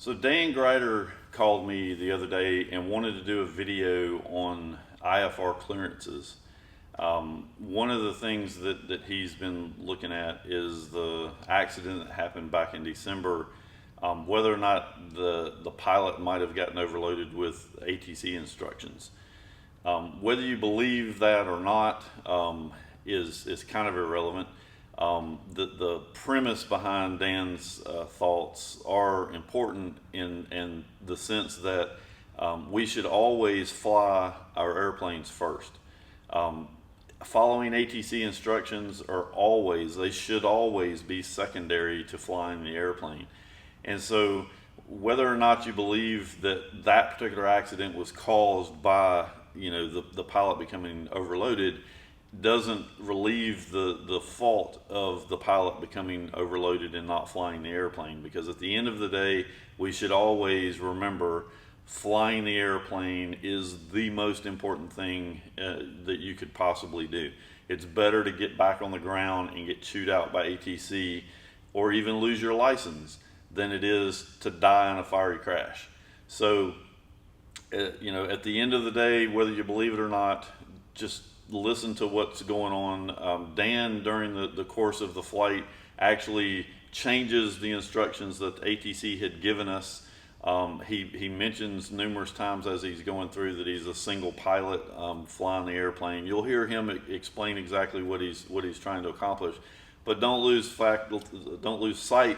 So Dan Gryder called me the other day and wanted to do a video on IFR clearances. One of the things that he's been looking at is the accident that happened back in December, whether or not the pilot might have gotten overloaded with ATC instructions. Whether you believe that or not is kind of irrelevant. The premise behind Dan's thoughts are important in the sense that we should always fly our airplanes first. Following ATC instructions they should always be secondary to flying the airplane. And so whether or not you believe that that particular accident was caused by the pilot becoming overloaded doesn't relieve the fault of the pilot becoming overloaded and not flying the airplane, because at the end of the day we should always remember flying the airplane is the most important thing that you could possibly do. It's better to get back on the ground and get chewed out by ATC or even lose your license than it is to die in a fiery crash. So at the end of the day, whether you believe it or not, just listen to what's going on. Dan, during the course of the flight, actually changes the instructions that ATC had given us. He mentions numerous times as he's going through that he's a single pilot flying the airplane. You'll hear him explain exactly what he's trying to accomplish, but don't lose sight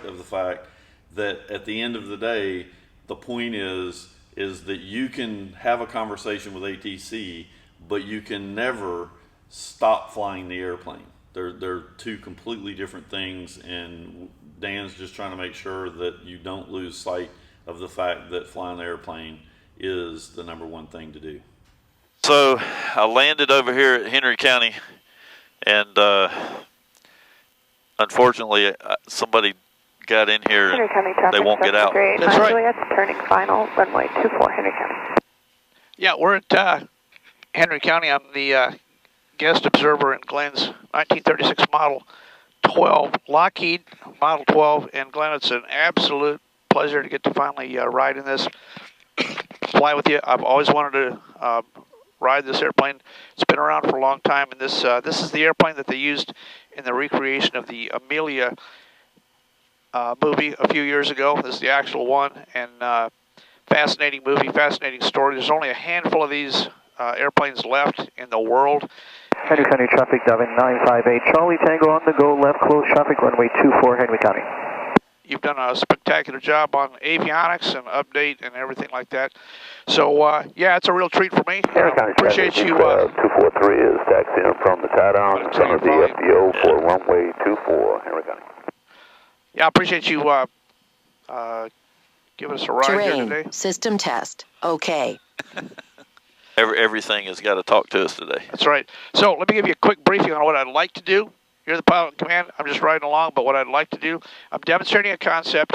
of the fact that at the end of the day, the point is that you can have a conversation with ATC, but you can never stop flying the airplane. They're two completely different things, and Dan's just trying to make sure that you don't lose sight of the fact that flying the airplane is the number one thing to do. So I landed over here at Henry County, and unfortunately somebody got in here and they won't get out. That's right. Juliet's turning final, runway 24, Henry County. Yeah, we're at Henry County. I'm the guest observer in Glenn's 1936 Model 12, Lockheed Model 12, and Glenn, it's an absolute pleasure to get to finally ride in this, fly with you. I've always wanted to ride this airplane. It's been around for a long time, and this is the airplane that they used in the recreation of the Amelia movie a few years ago. This is the actual one, and fascinating movie, fascinating story. There's only a handful of these airplanes left in the world. Henry County traffic, Devin 958 Charlie Tango on the go, left close traffic, runway 24, Henry County. You've done a spectacular job on avionics and update and everything like that. So, yeah, it's a real treat for me. Appreciate you. 243 is taxiing from the tie-down in front of the FBO for runway 24, Henry County. Yeah, I appreciate you giving us a ride here today. System test. Okay. Everything has got to talk to us today. That's right. So let me give you a quick briefing on what I'd like to do. You're the pilot in command. I'm just riding along, but what I'd like to do, I'm demonstrating a concept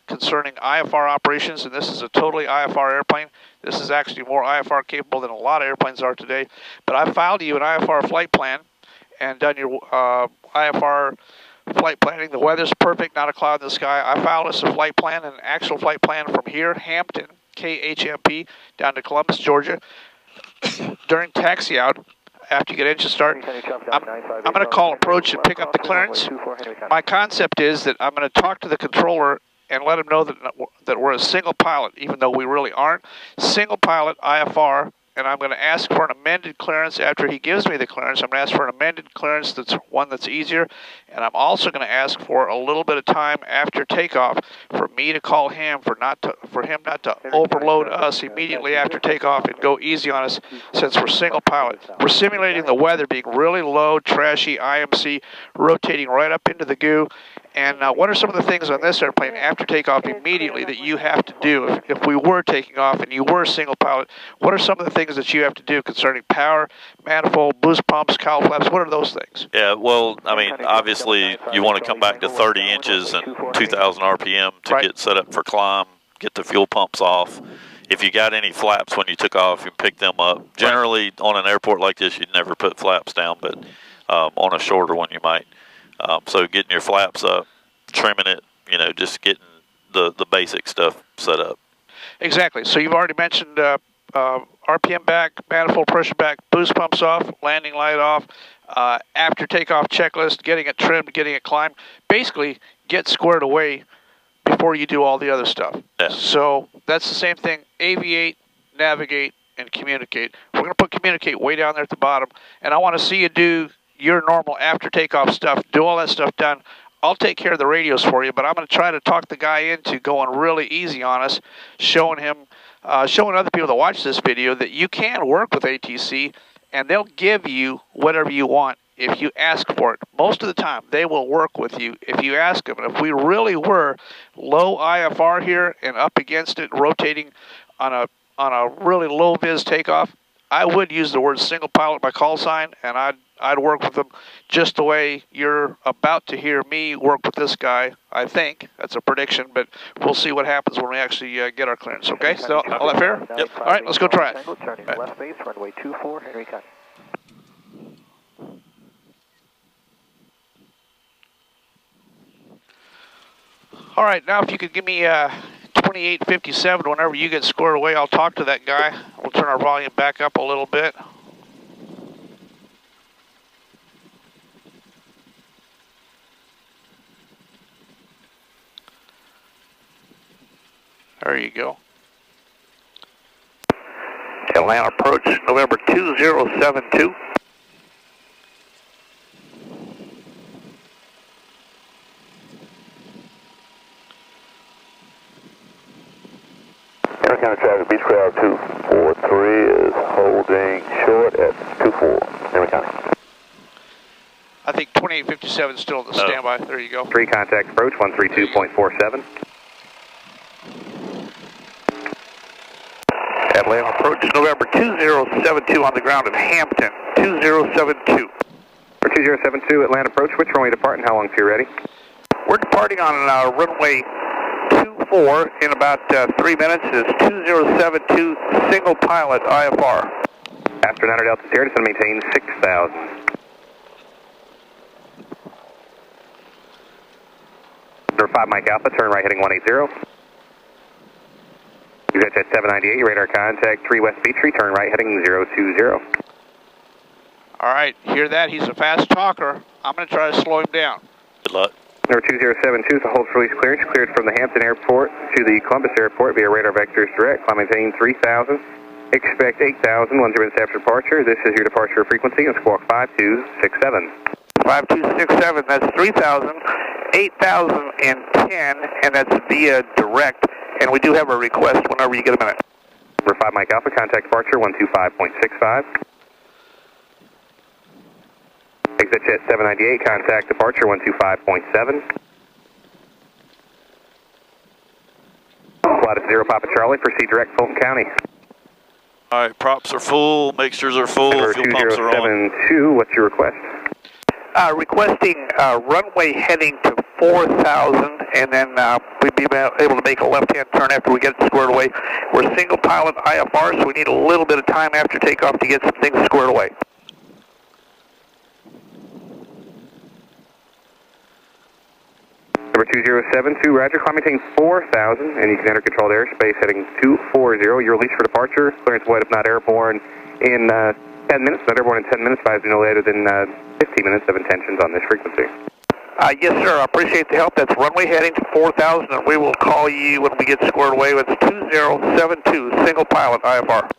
concerning IFR operations, and this is a totally IFR airplane. This is actually more IFR capable than a lot of airplanes are today. But I filed you an IFR flight plan and done your IFR flight planning. The weather's perfect, not a cloud in the sky. I filed us a flight plan, an actual flight plan from here, Hampton, KHMP, down to Columbus, Georgia. During taxi out, after you get engine start, I'm going to call approach and pick up the clearance. My concept is that I'm going to talk to the controller and let him know that we're a single pilot, even though we really aren't. Single pilot IFR, and I'm going to ask for an amended clearance after he gives me the clearance. I'm going to ask for an amended clearance that's one that's easier, and I'm also going to ask for a little bit of time after takeoff for me to call him for him not to overload us immediately after takeoff and go easy on us since we're single pilot. We're simulating the weather being really low, trashy, I-IMC rotating right up into the goo. And what are some of the things on this airplane after takeoff immediately that you have to do? If we were taking off and you were a single pilot, what are some of the things that you have to do concerning power, manifold, boost pumps, cowl flaps? What are those things? Yeah, well, I mean, obviously you want to come back to 30 inches and 2,000 RPM to get set up for climb, get the fuel pumps off. If you got any flaps when you took off, you pick them up. Generally, on an airport like this, you'd never put flaps down, but on a shorter one you might. So getting your flaps up, trimming it, just getting the basic stuff set up. Exactly. So you've already mentioned RPM back, manifold pressure back, boost pumps off, landing light off, after takeoff checklist, getting it trimmed, getting it climbed. Basically, get squared away before you do all the other stuff. Yeah. So that's the same thing. Aviate, navigate, and communicate. We're going to put communicate way down there at the bottom, and I want to see you do your normal after takeoff stuff, do all that stuff done. I'll take care of the radios for you, but I'm going to try to talk the guy into going really easy on us, showing him, showing other people that watch this video that you can work with ATC, and they'll give you whatever you want if you ask for it. Most of the time, they will work with you if you ask them. And if we really were low IFR here and up against it, rotating on a really low vis takeoff, I would use the word single pilot by call sign, and I'd work with them just the way you're about to hear me work with this guy. I think that's a prediction, but we'll see what happens when we actually get our clearance. Okay, so all that fair? Yep. All right, let's go try it. Turning left base, runway 24, Henry County. All right, now if you could give me 2857 whenever you get squared away, I'll talk to that guy. We'll turn our volume back up a little bit. There you go. Atlanta approach, November 2072. Henry County traffic, Beach Crowd 243 is holding short at 24, Henry County. I think 2857 is still in the standby. There you go. 3 contact approach, 132.47. Atlanta approach, November 2072 on the ground in Hampton, 2072. For 2072, Atlanta approach, which runway depart and how long till you're ready? We're departing on runway 24 in about 3 minutes. Is 2072 single pilot IFR. Astronaut Delta Sierra, descend and maintain 6,000. Number 5 Mike Alpha, turn right heading 180. You got that 798, radar contact 3 West Beechtree, turn right heading 020. All right, hear that? He's a fast talker. I'm going to try to slow him down. Good luck. Number 2072 is a hold for release clearance, cleared from the Hampton Airport to the Columbus Airport via radar vectors direct, climb maintain 3,000. Expect 8,000, 10 minutes after departure. This is your departure frequency and squawk 5267. 5267, that's 3,000, 8,010, and that's via direct. And we do have a request whenever you get a minute. Number 5 Mike Alpha, contact departure 125.65. Exit jet 798, contact departure 125.7. Flight at 0 Papa Charlie, proceed direct Fulton County. All right, props are full, mixtures are full, Number fuel pumps are on. 2072, what's your request? Requesting runway heading to 4,000, and then we'd be able to make a left-hand turn after we get it squared away. We're single pilot IFR, so we need a little bit of time after takeoff to get some things squared away. Number 2072, roger, climb maintain 4,000, and you can enter controlled airspace heading 240. You're released for departure, clearance void if not airborne in 10 minutes, not airborne in 10 minutes, advised no later than 15 minutes of intentions on this frequency. Yes, sir, I appreciate the help. That's runway heading to 4,000, and we will call you when we get squared away. It's 2072, single pilot IFR.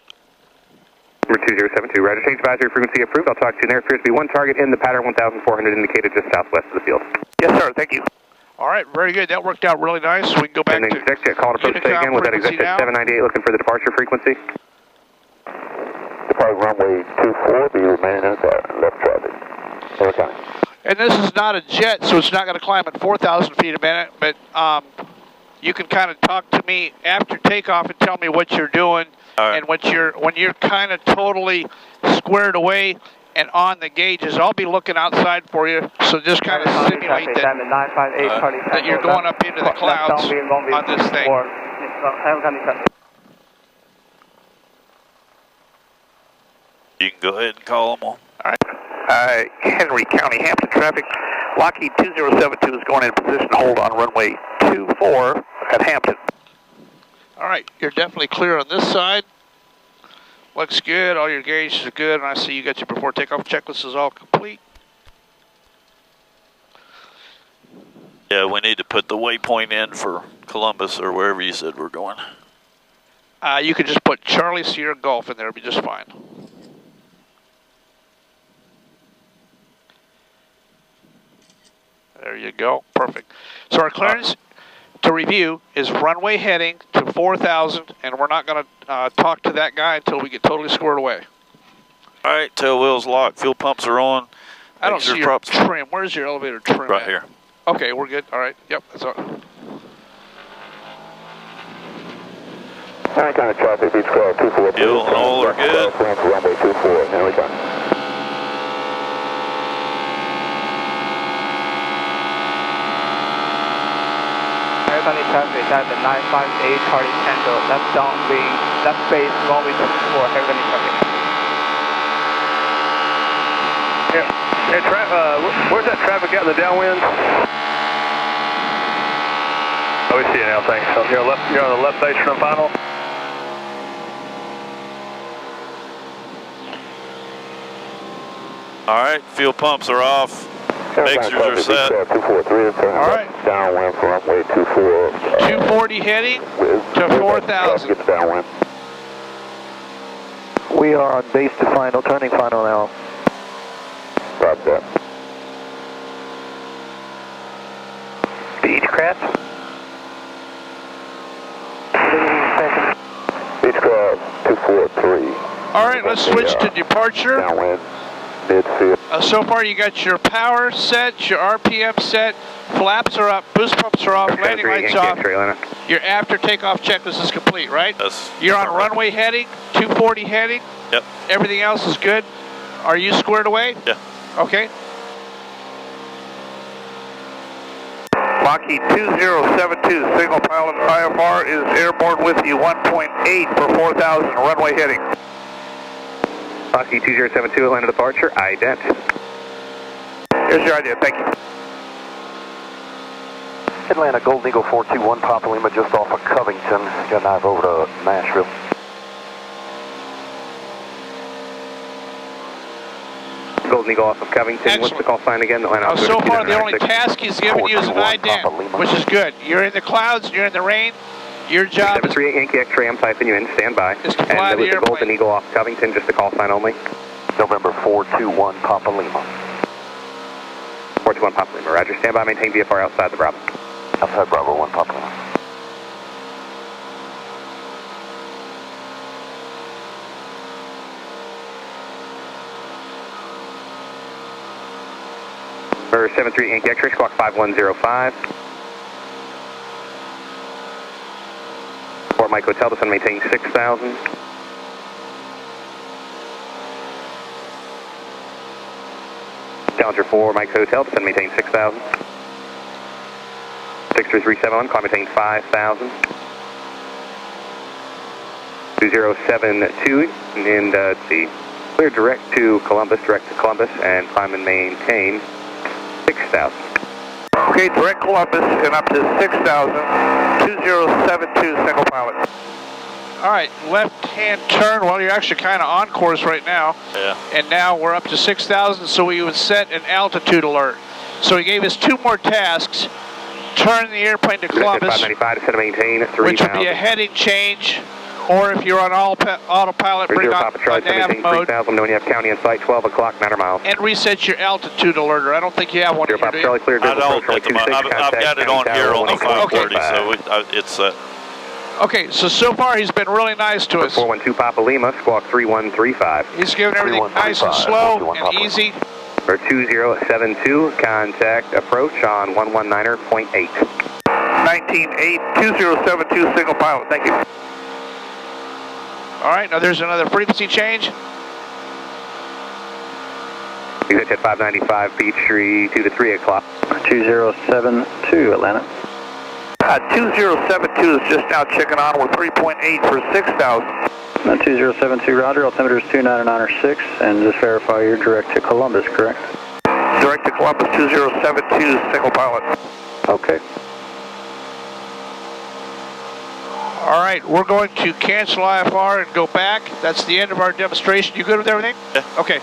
Number 2072, roger, change advisory frequency approved. I'll talk to you there. Appears to be one target in the pattern 1,400 indicated just southwest of the field. Yes, sir, thank you. All right, very good. That worked out really nice. We can go back and to exec jet call to approach again with that exec jet 798 looking for the departure frequency. Depart runway 24, be remaining in the pattern, left traffic. Henry County. And this is not a jet, so it's not going to climb at 4,000 feet a minute, but you can kind of talk to me after takeoff and tell me what you're doing. All right. And when you're kind of totally squared away and on the gauges, I'll be looking outside for you, so just kind of simulate that you're going up into the clouds on this thing. You can go ahead and call them on. All right. Henry County, Hampton traffic. Lockheed 2072 is going in position hold on runway 24 at at Hampton. All right, you're definitely clear on this side. Looks good, all your gauges are good, and I see you got your before takeoff checklist is all complete. Yeah, we need to put the waypoint in for Columbus or wherever you said we're going. You could just put Charlie Sierra Golf in there, it'll be just fine. There you go, perfect. So our clearance, to review, is runway heading to 4,000, and we're not going to talk to that guy until we get totally squared away. All right, tail wheels locked, fuel pumps are on. I don't see your trim. Where's your elevator trim Right at? here. Okay, we're good. All right, yep, that's all. Alright, kind of traffic, Beach Club 243. Fuel and oil are good. Runway 24, here we go. Airplane traffic at the 958 Charlie Tango, left downwind, left base, runway 24, heavily traffic. Where's that traffic at in the downwind? Oh, we see it now, thanks. So you're on the left base from the final? All right, fuel pumps are off. Mixers are set. 243, All right. Downwind for runway 24. 240 heading to 4,000. Get downwind. We are on base to final, turning final now. Roger that. Beechcraft. Beechcraft 243. All right, let's switch to departure. Downwind, midfield. So far you got your power set, your RPM set, flaps are up, boost pumps are off, landing lights off. Your after takeoff checklist is complete, right? Yes. You're on runway heading, 240 heading. Yep. Everything else is good. Are you squared away? Yeah. Okay. Lockheed 2072, signal pilot IFR is airborne with you, 1.8 for 4,000, runway heading. Lockheed 2072, Atlanta departure, ident. Here's your idea, thank you. Atlanta Golden Eagle 421, Papa Lima, just off of Covington. Got to dive over to Nashville. Golden Eagle off of Covington. Excellent. What's the call sign again? Atlanta. So far the only task he's given you is an ident, which is good. You're in the clouds, you're in the rain. Your job is 73 Yankee X-ray, I'm typing you in, stand by. Is to fly and the with the airplane. Golden Eagle off Covington, just a call sign only. November 421, Papa Lima. 421 Papa Lima, roger. Stand by, maintain VFR outside the Bravo. Outside Bravo 1, Papa Lima. Number 73 Yankee X-ray, squawk 5105. Fort Mike Hotel, this one maintain 6,000. Challenger 4, Mike Hotel, this one maintain 6,000. 63371, call maintain 5,000. 2072, and let's see, clear direct to Columbus, and climb and maintain 6,000. Okay, direct Columbus and up to 6,000, 2072, single pilot. all right. Left-hand turn. Well, you're actually kind of on course right now. Yeah. And now we're up to 6,000, so we would set an altitude alert. So he gave us two more tasks. Turn the airplane to Columbus, 595 to maintain 3,000. which would be a heading change, or if you're on autopilot, bring on Charlie, nav maintain mode, 3,000, knowing you have county in sight, 12 o'clock, 9 miles. and reset your altitude alerter. I don't think you have one here, Papa do you? Charlie, clear, I don't at the moment. I've got it on here on the 530, so it's set. Okay, so far he's been really nice to us. 412 Papa Lima, squawk 3135. He's giving everything nice and slow and easy. For 2072, contact approach on 119.8. 198, 2072, single pilot, thank you. All right, now there's another frequency change. Exit at 595 Peachtree to the 3 o'clock. 2072, Atlanta. 2072 is just now checking on with 3.8 for 6,000. 2072, roger. Altimeter is 299.6, and just verify you're direct to Columbus, correct? Direct to Columbus, 2072, single pilot. Okay. right, we're going to cancel IFR and go back. That's the end of our demonstration. You good with everything? Yeah. Okay.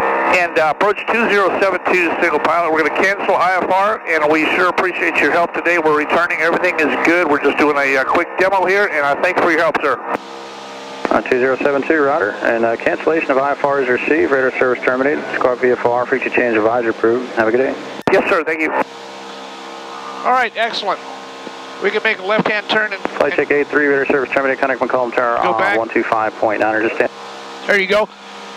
And approach 2072, single pilot. We're going to cancel IFR, and we sure appreciate your help today. We're returning. Everything is good. We're just doing a quick demo here, and I thank you for your help, sir. 2072, Roger. And cancellation of IFR is received. Radar service terminated. Squawk VFR. Frequency change advisor approved. Have a good day. Yes, sir. Thank you. All right, excellent. We can make a left-hand turn and Flight check 83, radar service terminated. Contact McCollum Tower go back. 125.9. Just stand. There you go.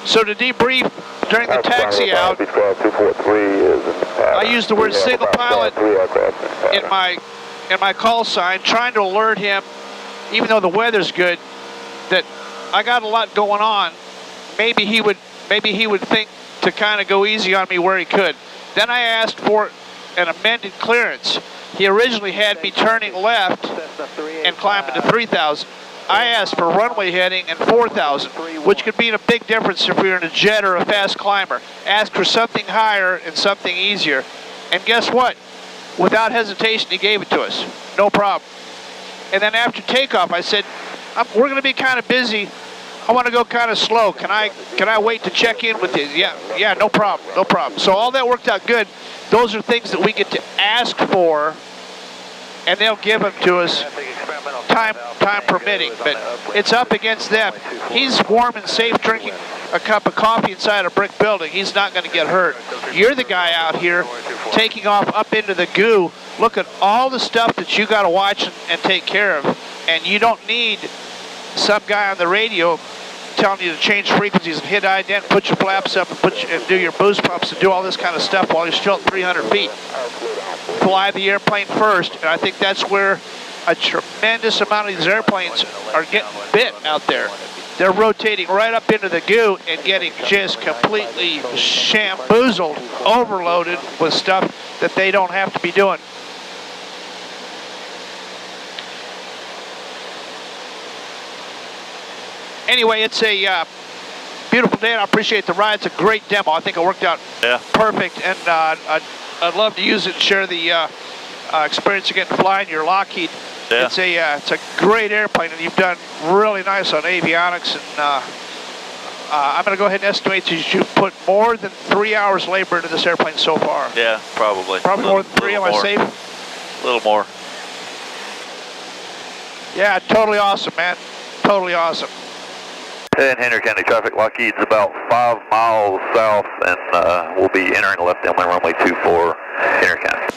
So to debrief during the taxi out, I used the word single pilot in my call sign, trying to alert him, even though the weather's good, that I got a lot going on. Maybe he would think to kind of go easy on me where he could. Then I asked for an amended clearance. He originally had me turning left and climbing to 3,000. I asked for runway heading and 4,000, which could mean a big difference if we were in a jet or a fast climber. Asked for something higher and something easier. And guess what? Without hesitation, he gave it to us. No problem. And then after takeoff, I said, we're going to be kind of busy. I want to go kind of slow. Can I wait to check in with you? Yeah, no problem, no problem. So all that worked out good. Those are things that we get to ask for, and they'll give them to us, time permitting. But it's up against them. He's warm and safe drinking a cup of coffee inside a brick building. He's not going to get hurt. You're the guy out here taking off up into the goo. Look at all the stuff that you got to watch and take care of, and you don't need some guy on the radio telling you to change frequencies and hit ident, put your flaps up, and do your boost pumps and do all this kind of stuff while you're still at 300 feet. Fly the airplane first, and I think that's where a tremendous amount of these airplanes are getting bit out there. They're rotating right up into the goo and getting just completely shamboozled, overloaded with stuff that they don't have to be doing. Anyway, it's a beautiful day, and I appreciate the ride. It's a great demo. I think it worked out perfect, and I'd love to use it and share the experience of getting flying your Lockheed. Yeah. It's a great airplane, and you've done really nice on avionics. And I'm going to go ahead and estimate that you've put more than 3 hours labor into this airplane so far. Yeah, probably. Probably more than 3. Am I safe? A little more. Yeah, totally awesome, man. Totally awesome. In Henry County traffic, Lockheed's about 5 miles south, and we'll be entering left downwind runway 24, Henry County.